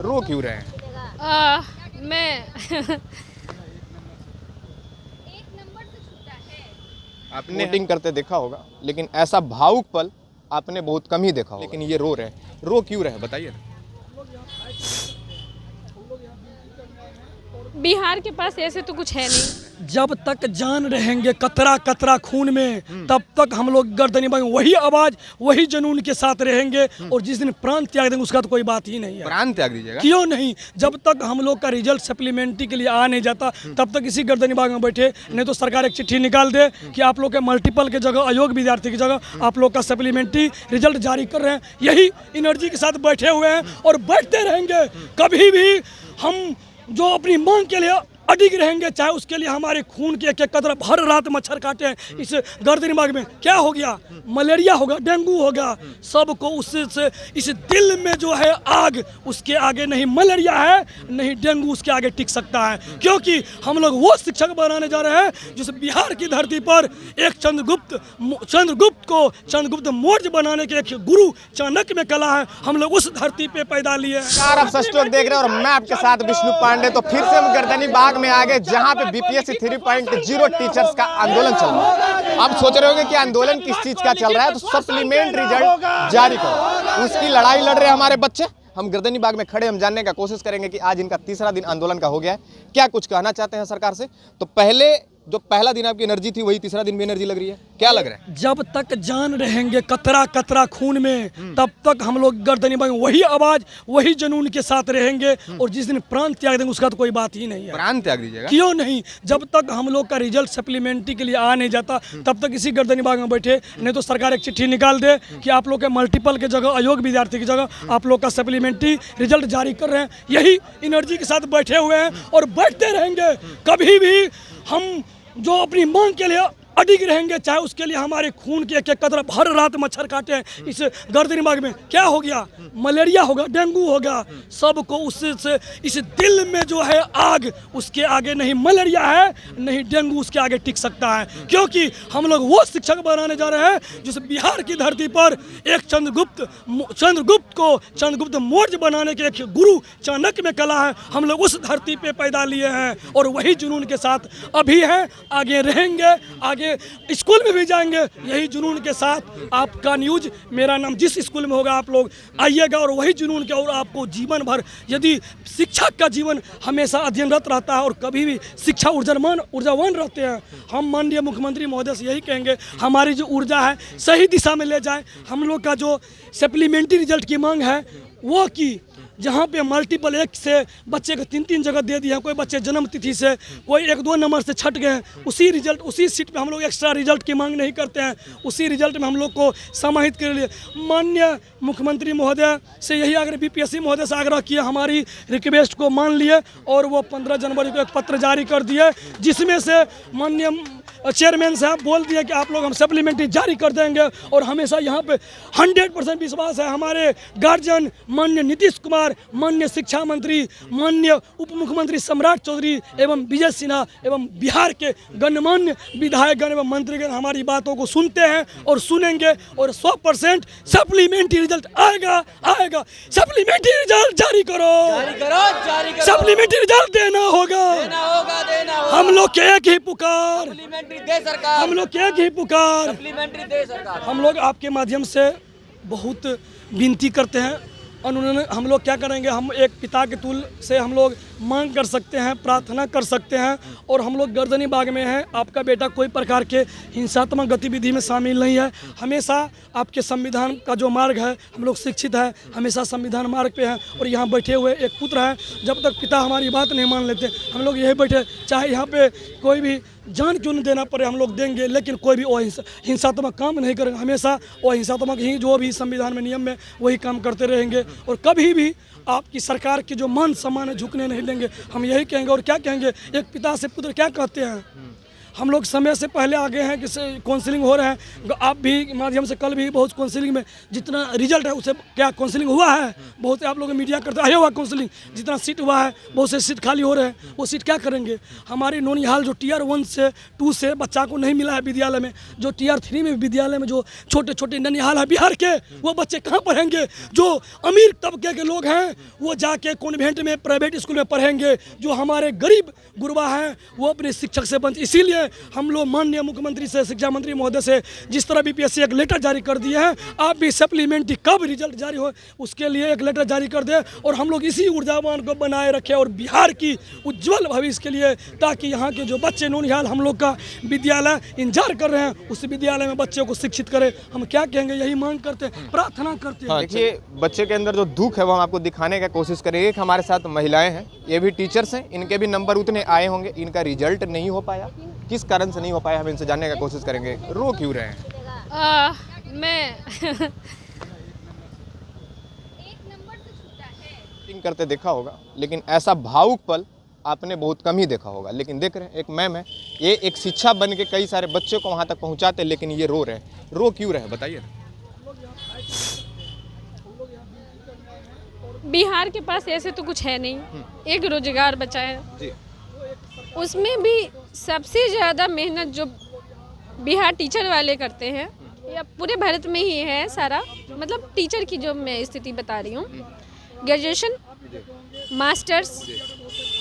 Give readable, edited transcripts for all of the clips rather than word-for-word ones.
रो क्यों रहे हैं? मैं आपने वोटिंग करते देखा होगा, लेकिन ऐसा भावुक पल आपने बहुत कम ही देखा होगा। लेकिन ये रो रहे हैं, रो क्यों रहे हैं बताइए ना। बिहार के पास ऐसे तो कुछ है नहीं। जब तक जान रहेंगे कतरा कतरा खून में, तब तक हम लोग गर्दनी बांधेंगे। वही आवाज वही जुनून के साथ रहेंगे। और जिस दिन प्राण त्याग देंगे उसका तो कोई बात ही नहीं है। प्राण त्याग दीजिएगा? क्यों नहीं? जब तक हम लोग का रिजल्ट सप्लीमेंट्री के लिए आ नहीं जाता तब तक इसी गर्दनी बाग में बैठे। नहीं तो सरकार एक चिट्ठी निकाल दे कि आप लोग के मल्टीपल के जगह, अयोग्य विद्यार्थी की जगह आप लोग का सप्लीमेंट्री रिजल्ट जारी कर रहे हैं। यही एनर्जी के साथ बैठे हुए हैं और बैठते रहेंगे। कभी भी हम जो अपनी मांग के लिए अडिग रहेंगे, चाहे उसके लिए हमारे खून के एक एक कतरा हर रात मच्छर काटे हैं। इस गर्दनी बाग में क्या हो गया? मलेरिया होगा, डेंगू होगा, सबको उससे इस दिल में जो है आग, उसके आगे नहीं मलेरिया है नहीं डेंगू उसके आगे टिक सकता है। क्योंकि हम लोग वो शिक्षक बनाने जा रहे हैं जिस बिहार की धरती पर एक चंद्रगुप्त को चंद्रगुप्त मौर्य बनाने के एक गुरु चाणक्य में कला है। हम लोग उस धरती पे पैदा लिए हैं। आप सस्टोक देख रहे हैं और मैं आपके साथ विष्णु पांडे। तो फिर से हम गर्दनी बाग में आगे, जहां पे बीपीएससी 3.0 टीचर्स का आंदोलन चल रहा है। अब सोच रहे होंगे कि आंदोलन किस चीज का चल रहा है, तो सप्लीमेंट रिजल्ट जारी करो, उसकी लड़ाई लड़ रहे हैं हमारे बच्चे। हम गर्दनी बाग में खड़े, हम जानने का कोशिश करेंगे कि आज इनका तीसरा दिन आंदोलन का हो गया है, क्या कुछ कहना चाहते हैं सरकार से। तो पहले जो पहला दिन आपकी एनर्जी थी, वही तीसरा दिन भी एनर्जी लग रही है, क्या लग रहा है? जब तक जान रहेंगे कतरा कतरा खून में, तब तक हम लोग गर्दनी बांधेंगे। वही आवाज वही जुनून के साथ रहेंगे। और जिस दिन प्राण त्याग देंगे उसका तो कोई बात ही नहीं है। प्राण त्याग दीजिएगा? क्यों नहीं? जब तक हम लोग का रिजल्ट सप्लीमेंट्री के लिए आ नहीं जाता तब तक इसी गर्दनी बाग में बैठे। नहीं तो सरकार एक चिट्ठी निकाल दे कि आप लोग के मल्टीपल के जगह, अयोग्य विद्यार्थी की जगह आप लोग का सप्लीमेंट्री रिजल्ट जारी कर रहे हैं। यही एनर्जी के साथ बैठे हुए हैं और बैठते रहेंगे। कभी भी हम जो अपनी मांग के लिए अडिग रहेंगे, चाहे उसके लिए हमारे खून के एक एक कतरा हर रात मच्छर काटे हैं। इस गर्दनी बाग में क्या हो गया? मलेरिया होगा, डेंगू होगा, सबको उससे इस दिल में जो है आग, उसके आगे नहीं मलेरिया है नहीं डेंगू उसके आगे टिक सकता है। क्योंकि हम लोग वो शिक्षक बनाने जा रहे हैं जिस बिहार की धरती पर एक चंद्रगुप्त को चंद्रगुप्त मौर्य बनाने के एक गुरु चाणक्य में कला है। हम लोग उस धरती पे पैदा लिए हैं और वही जुनून के साथ अभी हैं, आगे रहेंगे, आगे स्कूल में भी जाएंगे यही जुनून के साथ। आपका न्यूज मेरा नाम, जिस स्कूल में होगा आप लोग आइएगा और वही जुनून के, और आपको जीवन भर, यदि शिक्षक का जीवन हमेशा अध्ययनरत रहता है और कभी भी शिक्षा ऊर्जावान रहते हैं। हम माननीय मुख्यमंत्री महोदय से यही कहेंगे, हमारी जो ऊर्जा है सही दिशा में ले जाए। हम लोग का जो सप्लीमेंट्री रिजल्ट की मांग है वो की, जहाँ पे मल्टीपल एक से बच्चे को 3-3 जगह दे दिया, कोई बच्चे जन्म तिथि से, कोई 1-2 नंबर से छट गए, उसी रिजल्ट उसी सीट पे हम लोग एक्स्ट्रा रिजल्ट की मांग नहीं करते हैं। उसी रिजल्ट में हम लोग को समाहित के लिए माननीय मुख्यमंत्री महोदय से यही आग्रह, बीपीएससी महोदय से आग्रह किया, हमारी रिक्वेस्ट को मान लिए और वो 15 जनवरी को एक पत्र जारी कर दिए, जिसमें से माननीय चेयरमैन साहब बोल दिए कि आप लोग हम सप्लीमेंट्री जारी कर देंगे। और हमेशा यहाँ पे 100% विश्वास है हमारे गार्जियन माननीय नीतीश कुमार, माननीय शिक्षा मंत्री, माननीय उप मुख्यमंत्री सम्राट चौधरी एवं विजय सिन्हा एवं बिहार के गणमान्य विधायकगण एवं मंत्रीगण हमारी बातों को सुनते हैं और सुनेंगे। और 100% सप्लीमेंट्री रिजल्ट आएगा। सप्लीमेंट्री रिजल्ट जारी करो। सप्लीमेंट्री रिजल्ट देना होगा। हम लोग के एक ही पुकार, हम लोग क्या ही पुकार, हम लोग आपके माध्यम से बहुत विनती करते हैं। उन्होंने हम लोग क्या करेंगे, हम एक पिता के तुल से हम लोग मांग कर सकते हैं, प्रार्थना कर सकते हैं। और हम लोग गर्दनी बाग में हैं। आपका बेटा कोई प्रकार के हिंसात्मक गतिविधि में शामिल नहीं है। हमेशा आपके संविधान का जो मार्ग है, हम लोग शिक्षित हैं, हमेशा संविधान मार्ग पे हैं। और यहाँ बैठे हुए एक पुत्र हैं, जब तक पिता हमारी बात नहीं मान लेते हम लोग यही बैठे, चाहे यहाँ पे कोई भी जान क्यों नहीं देना पड़े हम लोग देंगे, लेकिन कोई भी हिंसात्मक काम नहीं करेंगे। हमेशा वो हिंसात्मक ही जो भी संविधान में नियम में वही काम करते रहेंगे। और कभी भी आपकी सरकार की जो मान सम्मान है झुकने नहीं देंगे। हम यही कहेंगे। और क्या कहेंगे, एक पिता से पुत्र क्या कहते हैं, हम लोग समय से पहले आ गए हैं कि काउंसलिंग हो रहे हैं। आप भी माध्यम से कल भी बहुत काउंसलिंग में जितना रिजल्ट है उससे क्या काउंसलिंग हुआ है, बहुत से आप लोग मीडिया करते आया हुआ काउंसलिंग जितना सीट हुआ है, बहुत से सीट खाली हो रहे हैं, वो सीट क्या करेंगे। हमारे नौनिहाल जो Tier 1 से 2 से बच्चा को नहीं मिला है विद्यालय में, जो Tier 3 में विद्यालय में जो छोटे छोटे ननिहाल है बिहार के, वो बच्चे कहाँ पढ़ेंगे। जो अमीर तबके के लोग हैं वो जाके कॉन्वेंट में प्राइवेट स्कूल में पढ़ेंगे, जो हमारे गरीब गुरबा हैं वो अपने शिक्षक से बंद। इसीलिए हम लोग माननीय मुख्यमंत्री से, शिक्षा मंत्री महोदय से जिस तरह BPSC एक लेटर जारी कर दिए हैं, आप भी सप्लीमेंट्री कब रिजल्ट जारी हो उसके लिए एक लेटर जारी कर दे और हम लोग इसी ऊर्जावान को बनाए रखें और बिहार की उज्जवल भविष्य के लिए, ताकि यहाँ के जो बच्चे नौनिहाल हम लोग का विद्यालय इंतजार कर रहे हैं उस विद्यालय में बच्चों को शिक्षित करें। हम क्या कहेंगे, यही मांग करते हैं, प्रार्थना करते हैं। देखिए बच्चे के अंदर जो दुख है वो हम आपको दिखाने का कोशिश करेंगे कि हमारे साथ महिलाएं हैं, ये भी टीचर्स हैं, इनके भी नंबर उतने आए होंगे, इनका रिजल्ट नहीं हो पाया, किस कारण से नहीं हो पाया हम इनसे जानने का कोशिश करेंगे। रो क्यों रहे हैं? मैं एक्टिंग करते देखा होगा, लेकिन ऐसा भावुक पल आपने बहुत कम ही देखा होगा। लेकिन देख रहे हैं एक मैम है, ये एक शिक्षा बन के कई सारे बच्चों को वहाँ तक पहुँचाते, लेकिन ये रो रहे हैं। रो क्यों रहे हैं बताइए। बिहार के पास ऐसे तो कुछ है नहीं, एक रोजगार बचा है जी। उसमें भी सबसे ज़्यादा मेहनत जो बिहार टीचर वाले करते हैं, या पूरे भारत में ही है सारा, मतलब टीचर की जो मैं स्थिति बता रही हूँ, graduation, masters,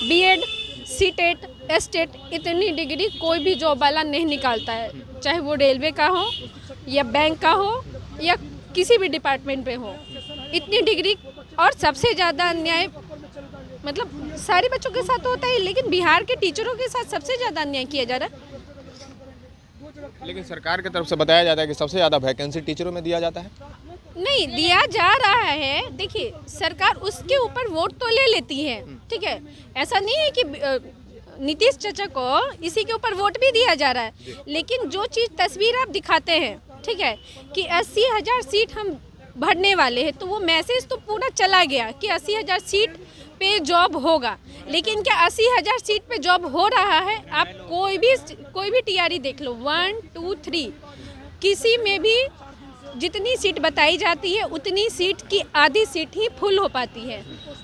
BEd, C.Tet, S.Tet, इतनी डिग्री कोई भी जॉब वाला नहीं निकालता है, चाहे वो रेलवे का हो या बैंक का हो या किसी भी डिपार्टमेंट पे हो, इतनी डिग्री। और सबसे ज़्यादा अन्याय मतलब सारे बच्चों के साथ होता है, लेकिन बिहार के टीचरों के साथ सबसे ज़्यादा अन्याय किया जा रहा है। लेकिन सरकार की तरफ से बताया जाता है कि सबसे ज़्यादा वैकेंसी टीचरों में दिया जाता है। नहीं दिया जा रहा है। देखिए सरकार उसके ऊपर वोट तो ले लेती है, ठीक है, ऐसा नहीं है कि नीतीश चाचा को इसी के ऊपर वोट भी दिया जा रहा है, लेकिन जो चीज़ तस्वीर आप दिखाते हैं, ठीक है, कि 80,000 सीट हम भरने वाले हैं, तो वो मैसेज तो पूरा चला गया कि 80,000 सीट पे जॉब होगा, लेकिन क्या 80,000 सीट पे जॉब हो रहा है? आप कोई भी TRE देख लो, 1, 2, 3, किसी में भी जितनी सीट बताई जाती है उतनी सीट की आधी सीट ही फुल हो पाती है,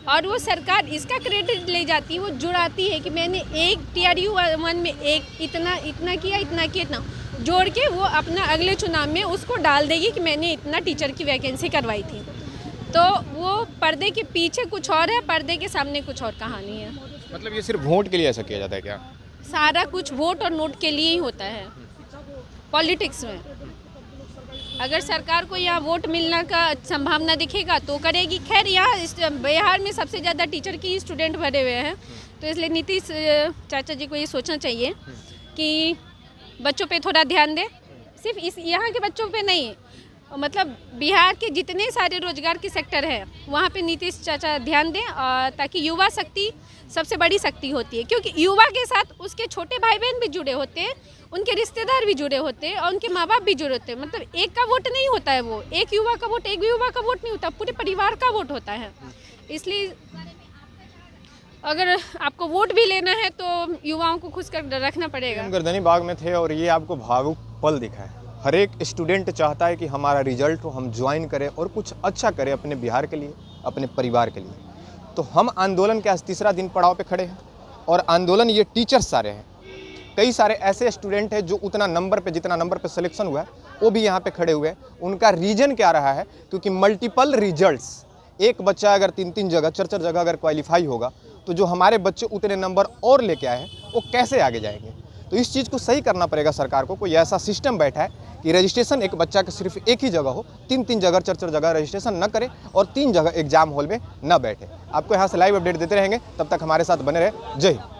और वो सरकार इसका क्रेडिट ले जाती है, वो जुड़ाती है कि मैंने एक TRE 1 में इतना किया, जोड़ के वो अपना अगले चुनाव में उसको डाल देगी कि मैंने इतना टीचर की वैकेंसी करवाई थी। तो वो पर्दे के पीछे कुछ और है, पर्दे के सामने कुछ और कहानी है। मतलब ये सिर्फ वोट के लिए ऐसा किया जाता है क्या? सारा कुछ वोट और नोट के लिए ही होता है पॉलिटिक्स में। अगर सरकार को यहाँ वोट मिलने का संभावना दिखेगा तो करेगी। खैर यहाँ बिहार में सबसे ज़्यादा टीचर की स्टूडेंट भरे हुए हैं, तो इसलिए नीतीश चाचा जी को ये सोचना चाहिए कि बच्चों पे थोड़ा ध्यान दें, सिर्फ इस यहाँ के बच्चों पे नहीं, मतलब बिहार के जितने सारे रोजगार के सेक्टर हैं वहाँ पे नीतीश चाचा ध्यान दें, ताकि युवा शक्ति सबसे बड़ी शक्ति होती है, क्योंकि युवा के साथ उसके छोटे भाई बहन भी जुड़े होते हैं, उनके रिश्तेदार भी जुड़े होते हैं और उनके माँ बाप भी जुड़े होते हैं। मतलब एक का वोट नहीं होता है, वो एक युवा का वोट एक युवा का वोट नहीं होता, पूरे परिवार का वोट होता है। इसलिए अगर आपको वोट भी लेना है तो युवाओं को खुश कर रखना पड़ेगा। हम गर्दनी बाग में थे और ये आपको भावुक पल दिखा है। हर एक स्टूडेंट चाहता है कि हमारा रिजल्ट हो, हम ज्वाइन करें और कुछ अच्छा करें अपने बिहार के लिए, अपने परिवार के लिए। तो हम आंदोलन के आज तीसरा दिन पड़ाव पे खड़े हैं और आंदोलन ये टीचर्स सारे हैं। कई सारे ऐसे स्टूडेंट हैं जो उतना नंबर पे, जितना नंबर पे सिलेक्शन हुआ है वो भी यहाँ पे खड़े हुए हैं। उनका रीजन क्या रहा है, क्योंकि मल्टीपल रिजल्ट्स, एक बच्चा अगर 3-3 जगह 4-4 जगह अगर क्वालिफाई होगा तो जो हमारे बच्चे उतने नंबर और लेके आए हैं वो कैसे आगे जाएंगे। तो इस चीज़ को सही करना पड़ेगा सरकार को। कोई ऐसा सिस्टम बैठा है कि रजिस्ट्रेशन एक बच्चा का सिर्फ एक ही जगह हो, 3-3 जगह 4-4 जगह रजिस्ट्रेशन न करे और 3 जगह एग्जाम हॉल में न बैठे। आपको यहाँ से लाइव अपडेट देते रहेंगे, तब तक हमारे साथ बने रहे। जय हिंद।